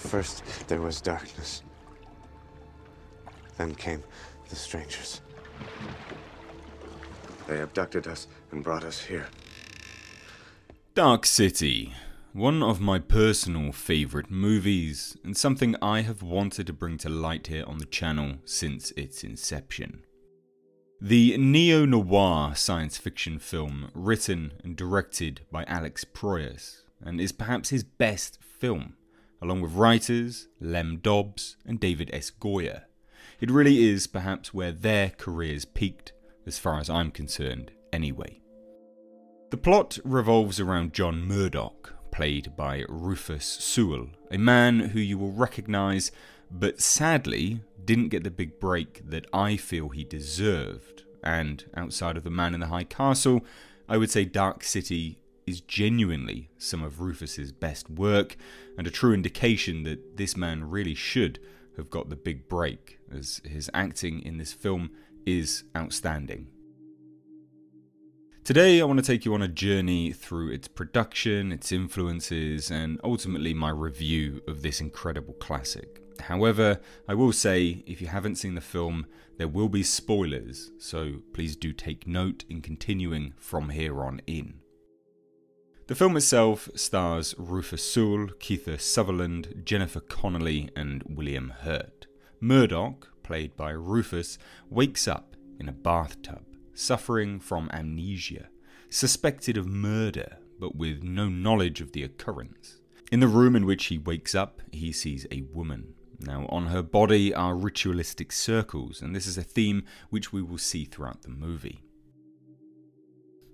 First, there was darkness. Then came the strangers. They abducted us and brought us here. Dark City, one of my personal favourite movies, and something I have wanted to bring to light here on the channel since its inception. The neo-noir science fiction film written and directed by Alex Proyas, and is perhaps his best film, along with writers Lem Dobbs and David S. Goyer. It really is perhaps where their careers peaked, as far as I'm concerned anyway. The plot revolves around John Murdoch, played by Rufus Sewell, a man who you will recognise, but sadly didn't get the big break that I feel he deserved. And outside of The Man in the High Castle, I would say Dark City is genuinely some of Rufus's best work, and a true indication that this man really should have got the big break, as his acting in this film is outstanding. Today I want to take you on a journey through its production, its influences, and ultimately my review of this incredible classic. However, I will say, if you haven't seen the film, there will be spoilers, so please do take note in continuing from here on in. The film itself stars Rufus Sewell, Kiefer Sutherland, Jennifer Connelly, and William Hurt. Murdoch, played by Rufus, wakes up in a bathtub, suffering from amnesia, suspected of murder, but with no knowledge of the occurrence. In the room in which he wakes up, he sees a woman. Now, on her body are ritualistic circles, and this is a theme which we will see throughout the movie.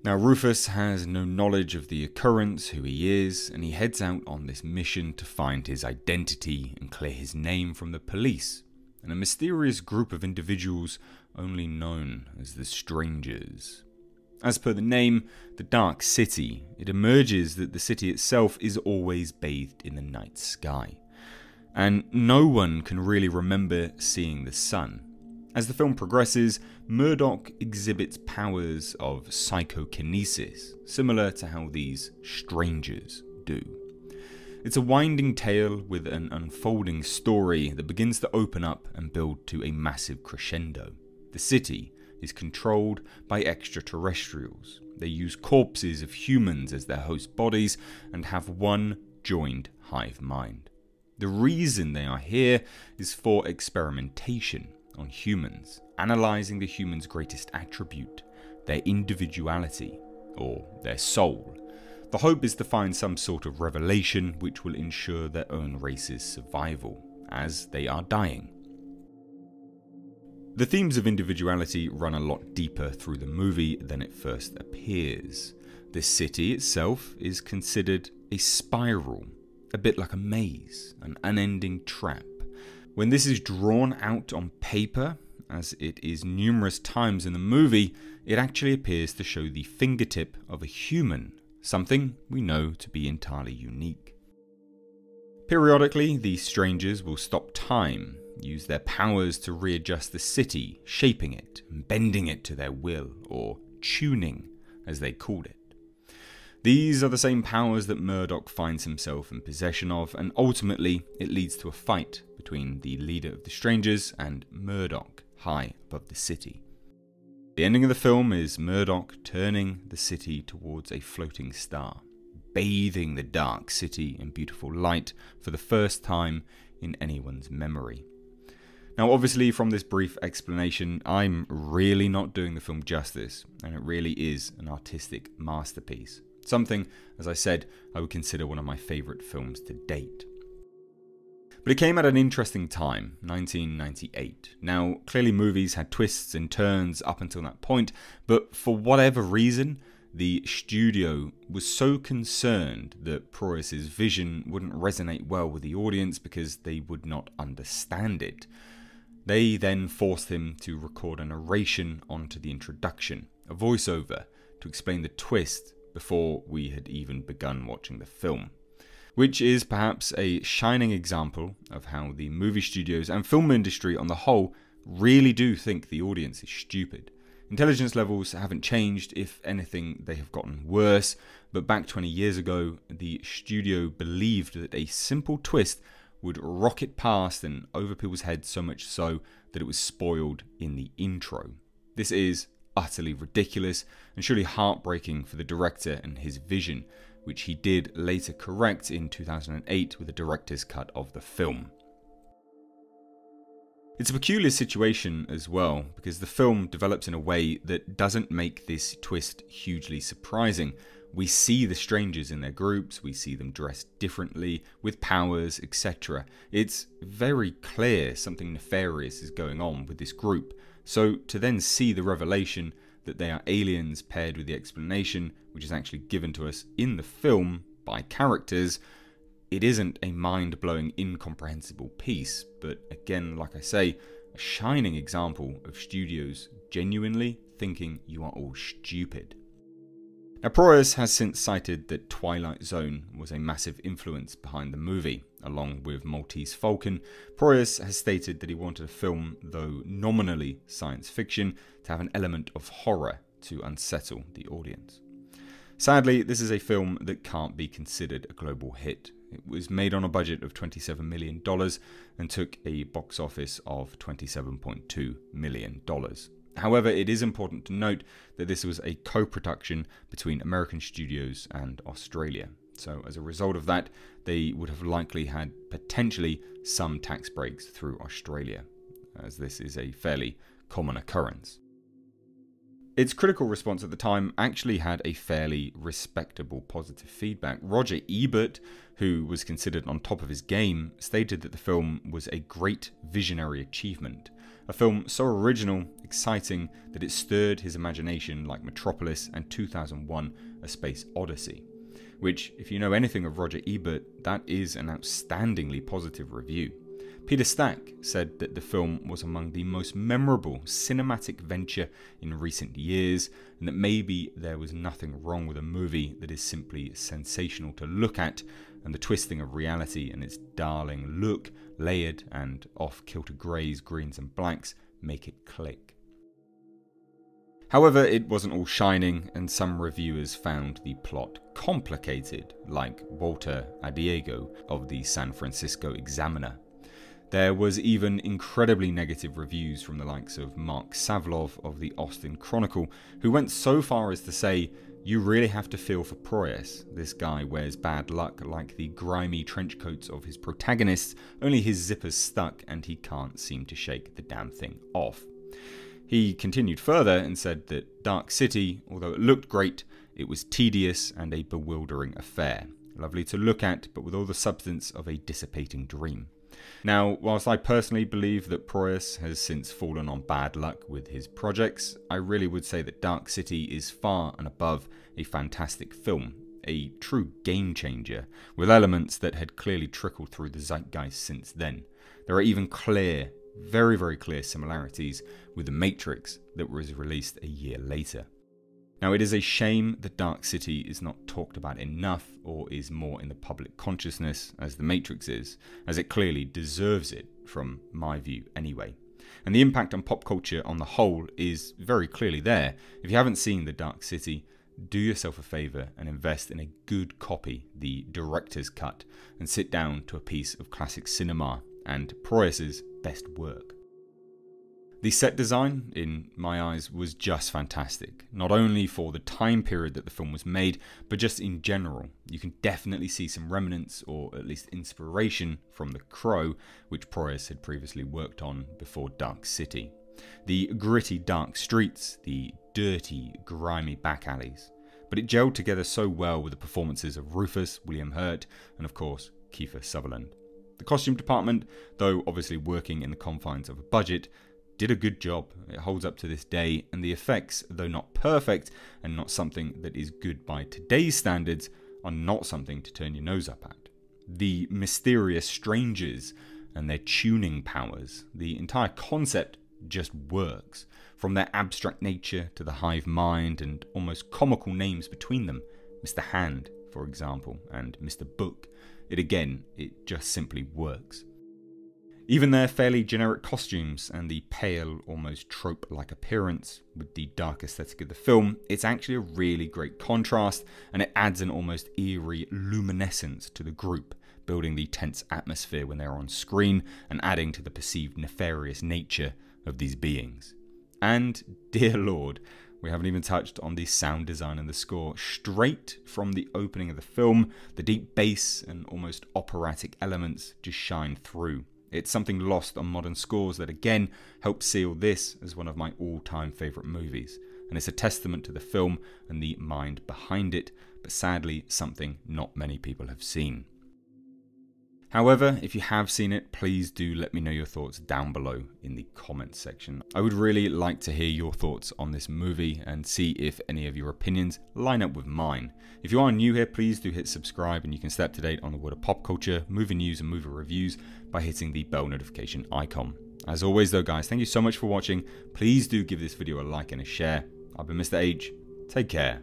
Now, Rufus has no knowledge of the occurrence, who he is, and he heads out on this mission to find his identity and clear his name from the police and a mysterious group of individuals only known as the Strangers. As per the name, the Dark City, it emerges that the city itself is always bathed in the night sky, and no one can really remember seeing the sun. As the film progresses, Murdoch exhibits powers of psychokinesis, similar to how these strangers do. It's a winding tale with an unfolding story that begins to open up and build to a massive crescendo. The city is controlled by extraterrestrials. They use corpses of humans as their host bodies and have one joined hive mind. The reason they are here is for experimentation on humans, analysing the human's greatest attribute, their individuality, or their soul. The hope is to find some sort of revelation which will ensure their own race's survival, as they are dying. The themes of individuality run a lot deeper through the movie than it first appears. The city itself is considered a spiral, a bit like a maze, an unending trap. When this is drawn out on paper, as it is numerous times in the movie, it actually appears to show the fingertip of a human, something we know to be entirely unique. Periodically, these strangers will stop time, use their powers to readjust the city, shaping it and bending it to their will, or tuning, as they called it. These are the same powers that Murdoch finds himself in possession of, and ultimately it leads to a fight between the leader of the Strangers and Murdoch, high above the city. The ending of the film is Murdoch turning the city towards a floating star, bathing the Dark City in beautiful light for the first time in anyone's memory. Now, obviously, from this brief explanation, I'm really not doing the film justice, and it really is an artistic masterpiece. Something, as I said, I would consider one of my favourite films to date. But it came at an interesting time, 1998. Now, clearly movies had twists and turns up until that point, but for whatever reason, the studio was so concerned that Proyas' vision wouldn't resonate well with the audience because they would not understand it. They then forced him to record a narration onto the introduction, a voiceover, to explain the twist before we had even begun watching the film. Which is perhaps a shining example of how the movie studios and film industry on the whole really do think the audience is stupid. Intelligence levels haven't changed, if anything they have gotten worse, but back 20 years ago the studio believed that a simple twist would rocket past and over people's heads, so much so that it was spoiled in the intro. This is utterly ridiculous and surely heartbreaking for the director and his vision, which he did later correct in 2008 with a director's cut of the film. It's a peculiar situation as well, because the film develops in a way that doesn't make this twist hugely surprising. We see the strangers in their groups, we see them dressed differently, with powers, etc. It's very clear something nefarious is going on with this group. So to then see the revelation that they are aliens paired with the explanation, which is actually given to us in the film by characters, it isn't a mind-blowing, incomprehensible piece, but again, like I say, a shining example of studios genuinely thinking you are all stupid. Now, Proyas has since cited that Twilight Zone was a massive influence behind the movie. Along with Maltese Falcon, Proyas has stated that he wanted a film, though nominally science fiction, to have an element of horror to unsettle the audience. Sadly, this is a film that can't be considered a global hit. It was made on a budget of $27 million and took a box office of $27.2 million. However, it is important to note that this was a co-production between American studios and Australia. So as a result of that, they would have likely had potentially some tax breaks through Australia, as this is a fairly common occurrence. Its critical response at the time actually had a fairly respectable positive feedback. Roger Ebert, who was considered on top of his game, stated that the film was a great visionary achievement. A film so original, exciting, that it stirred his imagination like Metropolis and 2001: A Space Odyssey. Which, if you know anything of Roger Ebert, that is an outstandingly positive review. Peter Stack said that the film was among the most memorable cinematic venture in recent years, and that maybe there was nothing wrong with a movie that is simply sensational to look at, and the twisting of reality and its darling look, layered and off-kilter greys, greens and blacks, make it click. However, it wasn't all shining, and some reviewers found the plot complicated, like Walter Adiego of the San Francisco Examiner. There was even incredibly negative reviews from the likes of Mark Savlov of the Austin Chronicle, who went so far as to say, "You really have to feel for Proyas. This guy wears bad luck like the grimy trench coats of his protagonists, only his zipper's stuck and he can't seem to shake the damn thing off." He continued further and said that Dark City, although it looked great, it was tedious and a bewildering affair. Lovely to look at, but with all the substance of a dissipating dream. Now, whilst I personally believe that Proyas has since fallen on bad luck with his projects, I really would say that Dark City is far and above a fantastic film, a true game changer, with elements that had clearly trickled through the zeitgeist since then. There are even clear, very, very clear similarities with The Matrix that was released a year later. Now, it is a shame that Dark City is not talked about enough or is more in the public consciousness as The Matrix is, as it clearly deserves it, from my view anyway. And the impact on pop culture on the whole is very clearly there. If you haven't seen The Dark City, do yourself a favour and invest in a good copy, the director's cut, and sit down to a piece of classic cinema and Proyas's best work. The set design, in my eyes, was just fantastic. Not only for the time period that the film was made, but just in general. You can definitely see some remnants, or at least inspiration, from The Crow, which Proyas had previously worked on before Dark City. The gritty dark streets, the dirty, grimy back alleys. But it gelled together so well with the performances of Rufus, William Hurt, and of course, Kiefer Sutherland. The costume department, though obviously working in the confines of a budget, did a good job. It holds up to this day, and the effects, though not perfect and not something that is good by today's standards, are not something to turn your nose up at. The mysterious strangers and their tuning powers, the entire concept just works. From their abstract nature to the hive mind and almost comical names between them, Mr. Hand, for example, and Mr. Book, it just simply works. Even their fairly generic costumes and the pale, almost trope-like appearance with the dark aesthetic of the film, it's actually a really great contrast, and it adds an almost eerie luminescence to the group, building the tense atmosphere when they're on screen and adding to the perceived nefarious nature of these beings. And, dear Lord, we haven't even touched on the sound design and the score. Straight from the opening of the film, the deep bass and almost operatic elements just shine through. It's something lost on modern scores that again help seal this as one of my all-time favourite movies. And it's a testament to the film and the mind behind it, but sadly something not many people have seen. However, if you have seen it, please do let me know your thoughts down below in the comments section. I would really like to hear your thoughts on this movie and see if any of your opinions line up with mine. If you are new here, please do hit subscribe, and you can stay up to date on the world of pop culture, movie news and movie reviews by hitting the bell notification icon. As always though guys, thank you so much for watching. Please do give this video a like and a share. I've been Mr. H. Take care.